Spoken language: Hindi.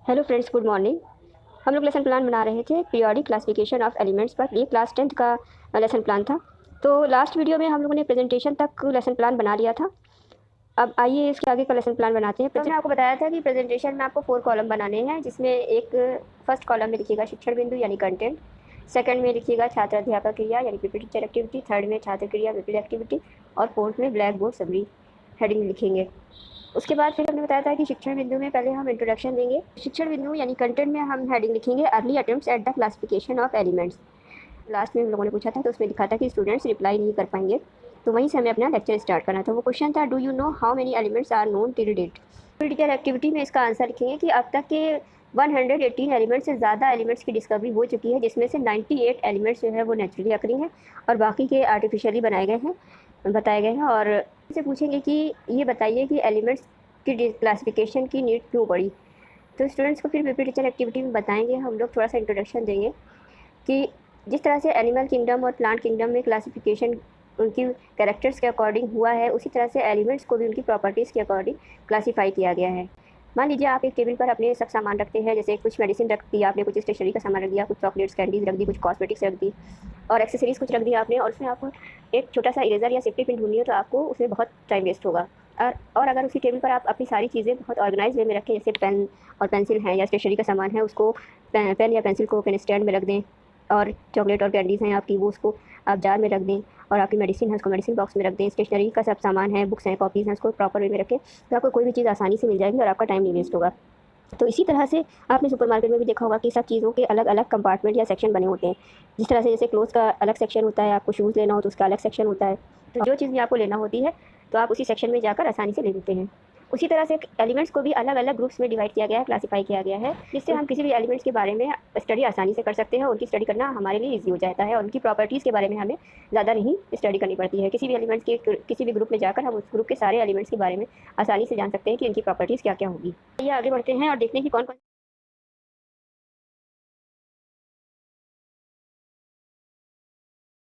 Hello friends, good morning. हम लोग लेसन प्लान बना रहे थे पीरियोडिक क्लासिफिकेशन ऑफ एलिमेंट्स पर। ये क्लास 10th का लेसन प्लान था। तो लास्ट वीडियो में हम लोगों ने प्रेजेंटेशन तक लेसन प्लान बना लिया था। अब आइए इसके आगे का लेसन प्लान बनाते हैं। तो मैंने आपको बताया था कि प्रेजेंटेशन में आपको 4 कॉलम बनाने हैं, जिसमें एक फर्स्ट कॉलम में लिखिएगा शिक्षण बिंदु यानी कंटेंट, सेकंड में लिखिएगा छात्र अध्यापक क्रिया यानी पीपी टीचर एक्टिविटी, थर्ड में छात्र क्रिया पीपी एक्टिविटी और फोर्थ में ब्लैक बोर्ड समरी हेडिंग लिखेंगे। उसके बाद फिर हमने बताया था कि शिक्षण बिंदु में पहले हम इंट्रोडक्शन देंगे। शिक्षण बिंदु यानी कंटेंट में हम हेडिंग लिखेंगे early attempts at the classification of elements. Last में हम लोगों ने पूछा था तो उसमें लिखा था कि स्टूडेंट्स रिप्लाई नहीं कर पाएंगे, तो वहीं से हमें अपना लेक्चर स्टार्ट करना था। वो क्वेश्चन था, do you know how many elements are known till date. Teacher activity में इसका आंसर लिखेंगे कि अब तक के 118 एलिमेंट्स से ज़्यादा एलिमेंट्स की डिस्कवरी हो चुकी है, जिसमें से 98 एलिमेंट्स जो है वो नेचुरली अकरिंग है और बाकी के आर्टिफिशियली बताए गए हैं। और से पूछेंगे कि ये बताइए कि एलिमेंट्स की क्लासिफिकेशन की नीड क्यों पड़ी। तो स्टूडेंट्स को फिर पीपी टीचर एक्टिविटी में बताएंगे, हम लोग थोड़ा सा इंट्रोडक्शन देंगे कि जिस तरह से एनिमल किंगडम और प्लांट किंगडम में क्लासिफिकेशन उनकी कैरेक्टर्स के अकॉर्डिंग हुआ है, उसी तरह से एलिमेंट्स को भी उनकी प्रॉपर्टीज़ के अकॉर्डिंग क्लासीफाई किया गया है। मान लीजिए आप एक टेबल पर अपने सब सामान रखते हैं, जैसे कुछ मेडिसिन रख दी आपने, कुछ स्टेशनरी का सामान रख दिया, कुछ चॉकलेट्स कैंडीज रख दी, कुछ कॉस्मेटिक्स रख दी और एक्सेसरीज़ कुछ रख दिया आपने, और उसमें आपको एक छोटा सा इरेज़र या सेफ्टी पिन ढूंढनी है तो आपको उसमें बहुत टाइम वेस्ट होगा। और अगर उसी टेबल पर आप अपनी सारी चीज़ें बहुत ऑर्गेनाइज वे में रखें, जैसे पेन और पेंसिल हैं या स्टेशनरी का सामान है, उसको पेन या पेंसिल को पेन स्टैंड में रख दें, और चॉकलेट और कैंडीज़ हैं आपकी, वो उसको आप जार में रख दें, और आपकी मेडिसिन है उसको मेडिसिन बॉक्स में रख दें, स्टेशनरी का सब सामान है, बुक्स हैं, कॉपीज़ हैं, उसको प्रॉपर वे में रखें, तो आपको कोई भी चीज़ आसानी से मिल जाएगी और आपका टाइम नहीं वेस्ट होगा। तो इसी तरह से आपने सुपरमार्केट में भी देखा होगा कि सब चीज़ों के अलग अलग कंपार्टमेंट या सेक्शन बने होते हैं। जिस तरह से जैसे क्लोथ्स का अलग सेक्शन होता है, आपको शूज़ लेना हो तो उसका अलग सेक्शन होता है। तो जो चीज़ भी आपको लेना होती है तो आप उसी सेक्शन में जाकर आसानी से ले लेते हैं। उसी तरह से एलिमेंट्स को भी अलग अलग ग्रुप्स में डिवाइड किया गया है, क्लासीफाई किया गया है, जिससे हम किसी भी एलिमेंट्स के बारे में स्टडी आसानी से कर सकते हैं। उनकी स्टडी करना हमारे लिए ईजी हो जाता है और उनकी प्रॉपर्टीज़ के बारे में हमें ज़्यादा नहीं स्टडी करनी पड़ती है। किसी भी एलिमेंट्स के किसी भी ग्रुप में जाकर हम उस ग्रुप के सारे एलिमेंट्स के बारे में आसानी से जान सकते हैं कि इनकी प्रॉपर्टीज़ क्या क्या होगी। ये आगे बढ़ते हैं और देखते हैं कि कौन कौन